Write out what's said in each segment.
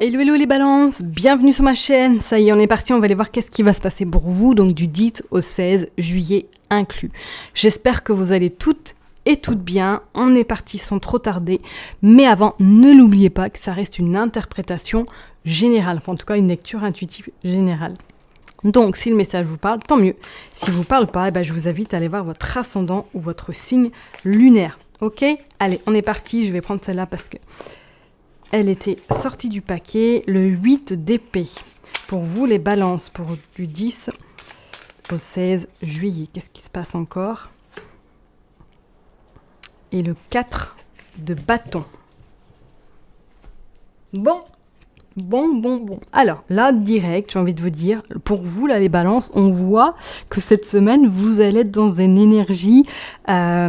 Hello hello les balances, bienvenue sur ma chaîne. Ça y est, on est parti, on va aller voir qu'est-ce qui va se passer pour vous, donc du 10 au 16 juillet inclus. J'espère que vous allez toutes et toutes bien. On est parti sans trop tarder, mais avant, ne l'oubliez pas que ça reste une interprétation générale, enfin en tout cas une lecture intuitive générale. Donc si le message vous parle, tant mieux. Si vous parle pas, je vous invite à aller voir votre ascendant ou votre signe lunaire. Ok? Allez, on est parti, je vais prendre celle-là parce que elle était sortie du paquet, le 8 d'épée. Pour vous, les balances, pour du 10 au 16 juillet. Qu'est-ce qui se passe encore? Et le 4 de bâton. Bon. Alors, là, direct, j'ai envie de vous dire, pour vous, là, les balances, on voit que cette semaine, vous allez être dans une énergie à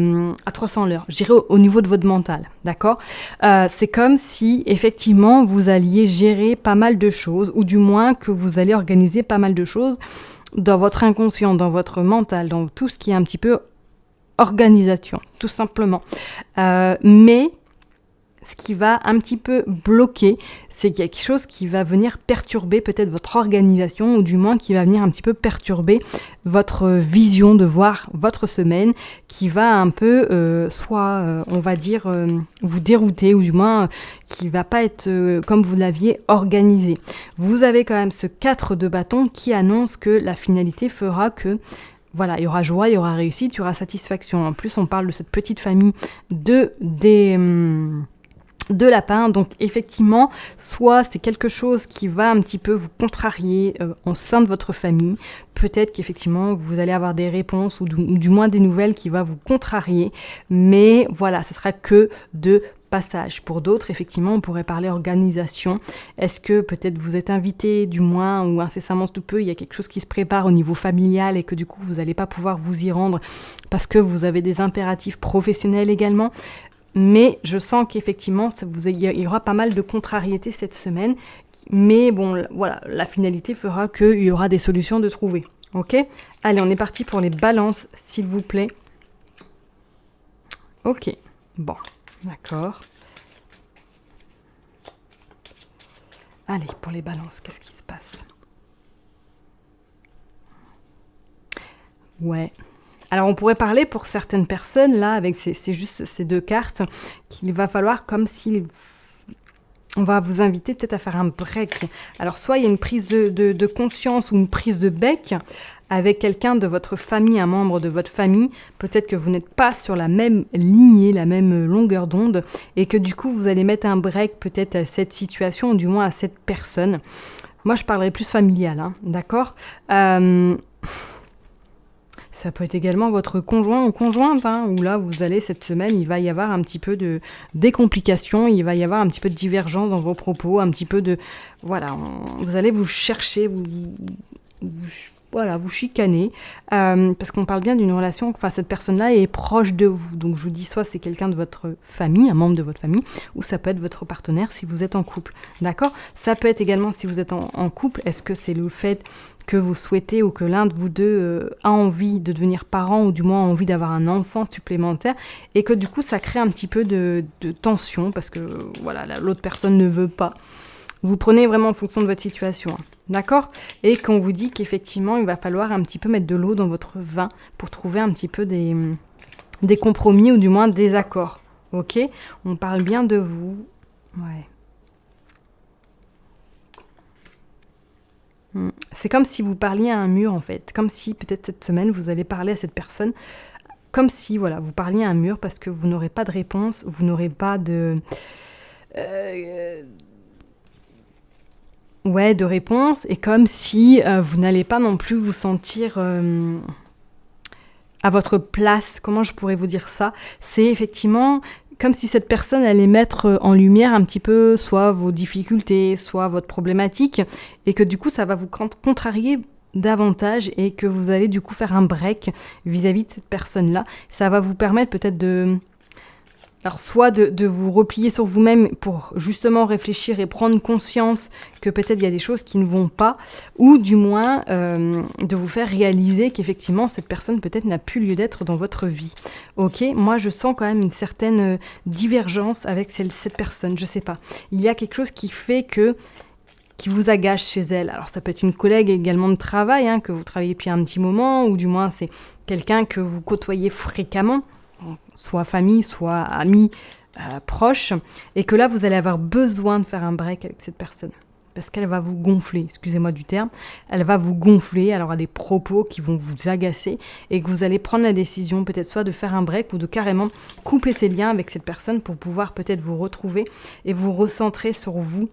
300 l'heure. Je dirais au niveau de votre mental, d'accord? C'est comme si, effectivement, vous alliez gérer pas mal de choses, ou du moins que vous allez organiser pas mal de choses dans votre inconscient, dans votre mental, dans tout ce qui est un petit peu organisation, tout simplement. Mais ce qui va un petit peu bloquer, c'est qu'il y a quelque chose qui va venir perturber peut-être votre organisation, ou du moins qui va venir un petit peu perturber votre vision de voir votre semaine, qui va un peu, on va dire, vous dérouter, ou du moins qui va pas être comme vous l'aviez organisé. Vous avez quand même ce 4 de bâton qui annonce que la finalité fera que voilà, il y aura joie, il y aura réussite, il y aura satisfaction. En plus, on parle de cette petite famille de lapins, donc effectivement, soit c'est quelque chose qui va un petit peu vous contrarier au sein de votre famille, peut-être qu'effectivement vous allez avoir des réponses ou du moins des nouvelles qui va vous contrarier, mais voilà, ce sera que de passage. Pour d'autres, effectivement, on pourrait parler organisation. Est-ce que peut-être vous êtes invité, du moins, ou incessamment sous peu, il y a quelque chose qui se prépare au niveau familial et que du coup vous n'allez pas pouvoir vous y rendre parce que vous avez des impératifs professionnels également. Mais je sens qu'effectivement, il y aura pas mal de contrariétés cette semaine. Mais bon, voilà, la finalité fera qu'il y aura des solutions de trouver. Ok? Allez, on est parti pour les balances, s'il vous plaît. Ok, bon, d'accord. Allez, pour les balances, qu'est-ce qui se passe? Ouais. Alors, on pourrait parler pour certaines personnes, là, avec c'est juste ces deux cartes, qu'il va falloir comme si on va vous inviter peut-être à faire un break. Alors, soit il y a une prise de conscience ou une prise de bec avec quelqu'un de votre famille, un membre de votre famille. Peut-être que vous n'êtes pas sur la même lignée, la même longueur d'onde, et que du coup, vous allez mettre un break peut-être à cette situation, ou du moins à cette personne. Moi, je parlerai plus familial, hein, d'accord? Ça peut être également votre conjoint ou conjointe, hein, où là, vous allez, cette semaine, il va y avoir un petit peu des complications, il va y avoir un petit peu de divergence dans vos propos, un petit peu de... Voilà, vous allez vous chercher, vous chicaner, parce qu'on parle bien d'une relation, enfin, cette personne-là est proche de vous. Donc, je vous dis, soit c'est quelqu'un de votre famille, un membre de votre famille, ou ça peut être votre partenaire si vous êtes en couple, d'accord? Ça peut être également, si vous êtes en couple, est-ce que c'est le fait que vous souhaitez ou que l'un de vous deux a envie de devenir parent, ou du moins a envie d'avoir un enfant supplémentaire, et que du coup ça crée un petit peu de tension parce que voilà, l'autre personne ne veut pas. Vous prenez vraiment en fonction de votre situation, hein, d'accord? Et qu'on vous dit qu'effectivement il va falloir un petit peu mettre de l'eau dans votre vin pour trouver un petit peu des compromis, ou du moins des accords, ok? On parle bien de vous, ouais. C'est comme si vous parliez à un mur, en fait. Comme si, peut-être cette semaine, vous allez parler à cette personne. Comme si, voilà, vous parliez à un mur parce que vous n'aurez pas de réponse, vous n'aurez pas de réponse. Et comme si vous n'allez pas non plus vous sentir à votre place. Comment je pourrais vous dire ça? C'est effectivement comme si cette personne allait mettre en lumière un petit peu soit vos difficultés, soit votre problématique, et que du coup ça va vous contrarier davantage, et que vous allez du coup faire un break vis-à-vis de cette personne-là. Ça va vous permettre peut-être Alors, soit de vous replier sur vous-même pour justement réfléchir et prendre conscience que peut-être il y a des choses qui ne vont pas, ou du moins de vous faire réaliser qu'effectivement, cette personne peut-être n'a plus lieu d'être dans votre vie. Ok, moi je sens quand même une certaine divergence avec cette personne, je sais pas. Il y a quelque chose qui vous agace chez elle. Alors ça peut être une collègue également de travail, hein, que vous travaillez depuis un petit moment, ou du moins c'est quelqu'un que vous côtoyez fréquemment, soit famille, soit amis proches, et que là, vous allez avoir besoin de faire un break avec cette personne. Parce qu'elle va vous gonfler, excusez-moi du terme, elle va vous gonfler, elle aura des propos qui vont vous agacer, et que vous allez prendre la décision peut-être soit de faire un break, ou de carrément couper ses liens avec cette personne pour pouvoir peut-être vous retrouver, et vous recentrer sur vous.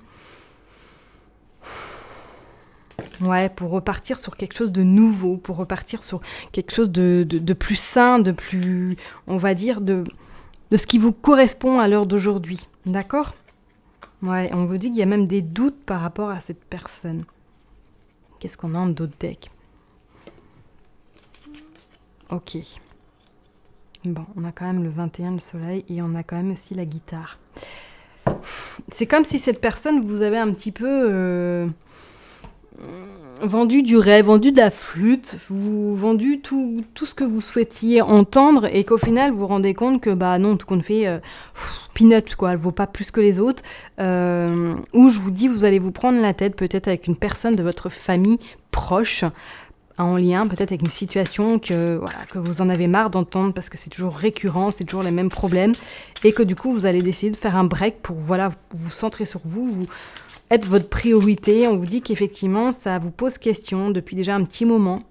Ouais, pour repartir sur quelque chose de nouveau, pour repartir sur quelque chose de plus sain, de plus, on va dire, de ce qui vous correspond à l'heure d'aujourd'hui. D'accord ? Ouais, on vous dit qu'il y a même des doutes par rapport à cette personne. Qu'est-ce qu'on a en d'autres decks ? Ok. Bon, on a quand même le 21, le soleil, et on a quand même aussi la guitare. C'est comme si cette personne vous avait un petit peu... vendu du rêve, vendu de la flûte, vendu tout ce que vous souhaitiez entendre, et qu'au final vous vous rendez compte que bah non, tout compte fait, peanut quoi, elle vaut pas plus que les autres, ou je vous dis vous allez vous prendre la tête peut-être avec une personne de votre famille proche, en lien peut-être avec une situation que vous en avez marre d'entendre parce que c'est toujours récurrent, c'est toujours les mêmes problèmes, et que du coup vous allez décider de faire un break pour vous centrer sur vous être votre priorité. On vous dit qu'effectivement, ça vous pose question depuis déjà un petit moment.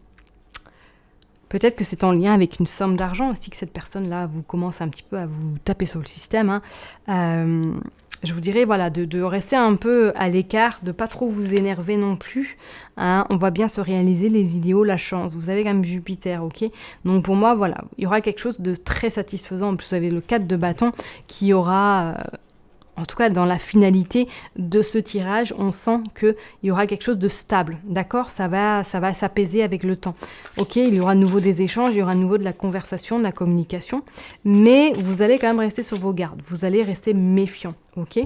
Peut-être que c'est en lien avec une somme d'argent aussi que cette personne-là vous commence un petit peu à vous taper sur le système. Hein. Je vous dirais de rester un peu à l'écart, de pas trop vous énerver non plus. Hein. On va bien se réaliser les idéaux, la chance. Vous avez quand même Jupiter, ok ? Donc pour moi, il y aura quelque chose de très satisfaisant. En plus, vous avez le 4 de bâton qui aura... en tout cas, dans la finalité de ce tirage, on sent qu'il y aura quelque chose de stable, d'accord ? Ça va s'apaiser avec le temps. Ok, il y aura de nouveau des échanges, il y aura de nouveau de la conversation, de la communication, mais vous allez quand même rester sur vos gardes, vous allez rester méfiant, ok ?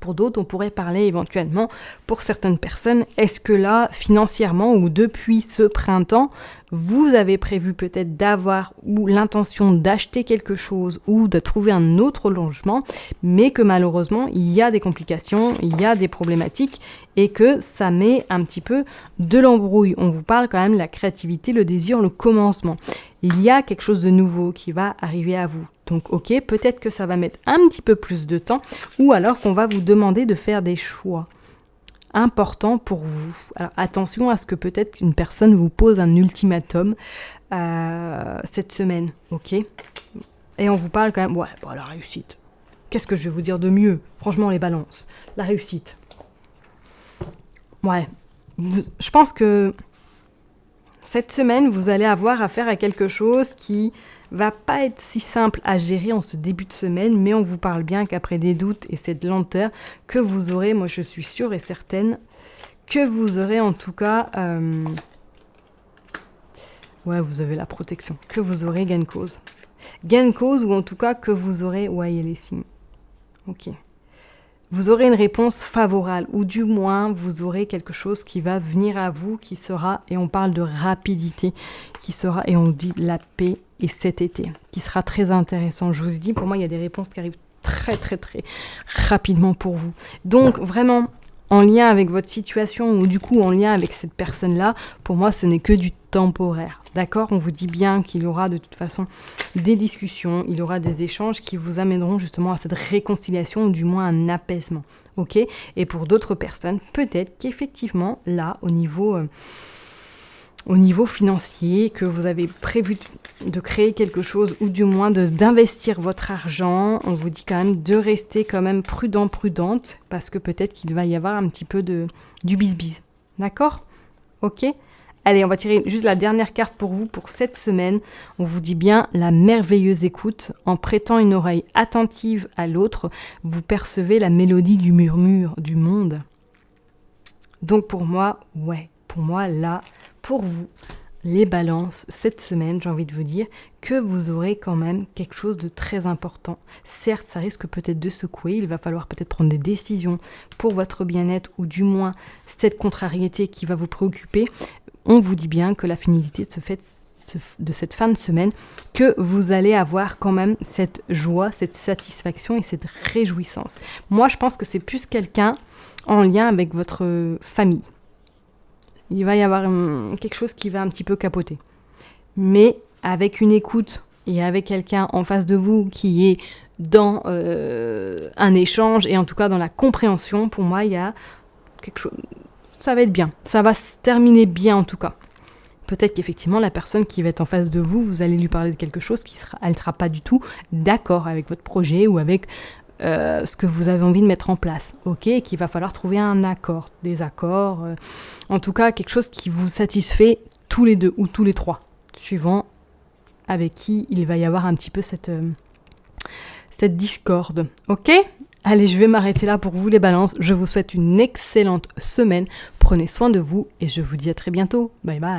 Pour d'autres, on pourrait parler éventuellement, pour certaines personnes, est-ce que là, financièrement, ou depuis ce printemps, vous avez prévu peut-être d'avoir ou l'intention d'acheter quelque chose ou de trouver un autre logement, mais que malheureusement, il y a des complications, il y a des problématiques et que ça met un petit peu de l'embrouille. On vous parle quand même de la créativité, le désir, le commencement. Il y a quelque chose de nouveau qui va arriver à vous. Donc ok, peut-être que ça va mettre un petit peu plus de temps ou alors qu'on va vous demander de faire des choix importants pour vous. Alors attention à ce que peut-être une personne vous pose un ultimatum cette semaine, ok ? Et on vous parle quand même, la réussite. Qu'est-ce que je vais vous dire de mieux ? Franchement, les balances. La réussite. Ouais, je pense que cette semaine, vous allez avoir affaire à quelque chose qui va pas être si simple à gérer en ce début de semaine, mais on vous parle bien qu'après des doutes et cette lenteur, que vous aurez, moi je suis sûre et certaine, que vous aurez en tout cas... vous avez la protection, que vous aurez gain de cause. Gain de cause ou en tout cas que vous aurez... il y a les signes. Ok. Vous aurez une réponse favorable, ou du moins, vous aurez quelque chose qui va venir à vous, qui sera, et on parle de rapidité, qui sera, et on dit la paix, et cet été, qui sera très intéressant. Je vous dis, pour moi, il y a des réponses qui arrivent très, très, très rapidement pour vous. Donc, vraiment, en lien avec votre situation, ou du coup, en lien avec cette personne-là, pour moi, ce n'est que du temporaire. D'accord ? On vous dit bien qu'il y aura de toute façon des discussions, il y aura des échanges qui vous amèneront justement à cette réconciliation ou du moins un apaisement. Ok ? Et pour d'autres personnes, peut-être qu'effectivement, là, au niveau financier, que vous avez prévu de créer quelque chose ou du moins d'investir votre argent, on vous dit quand même de rester quand même prudente parce que peut-être qu'il va y avoir un petit peu du bisbise. D'accord ? Ok ? Allez, on va tirer juste la dernière carte pour vous pour cette semaine. On vous dit bien la merveilleuse écoute. En prêtant une oreille attentive à l'autre, vous percevez la mélodie du murmure du monde. Donc pour moi, là, pour vous, les balances, cette semaine, j'ai envie de vous dire que vous aurez quand même quelque chose de très important. Certes, ça risque peut-être de secouer, il va falloir peut-être prendre des décisions pour votre bien-être ou du moins cette contrariété qui va vous préoccuper. On vous dit bien que la finalité de cette fin de semaine, que vous allez avoir quand même cette joie, cette satisfaction et cette réjouissance. Moi, je pense que c'est plus quelqu'un en lien avec votre famille. Il va y avoir quelque chose qui va un petit peu capoter. Mais avec une écoute et avec quelqu'un en face de vous qui est dans un échange et en tout cas dans la compréhension, pour moi, il y a quelque chose. Ça va être bien. Ça va se terminer bien en tout cas. Peut-être qu'effectivement, la personne qui va être en face de vous, vous allez lui parler de quelque chose elle ne sera pas du tout d'accord avec votre projet ou avec ce que vous avez envie de mettre en place, ok, et qu'il va falloir trouver un accord, des accords, en tout cas quelque chose qui vous satisfait tous les deux ou tous les trois, suivant avec qui il va y avoir un petit peu cette discorde, ok ? Allez, je vais m'arrêter là pour vous les balances, je vous souhaite une excellente semaine, prenez soin de vous et je vous dis à très bientôt, bye bye.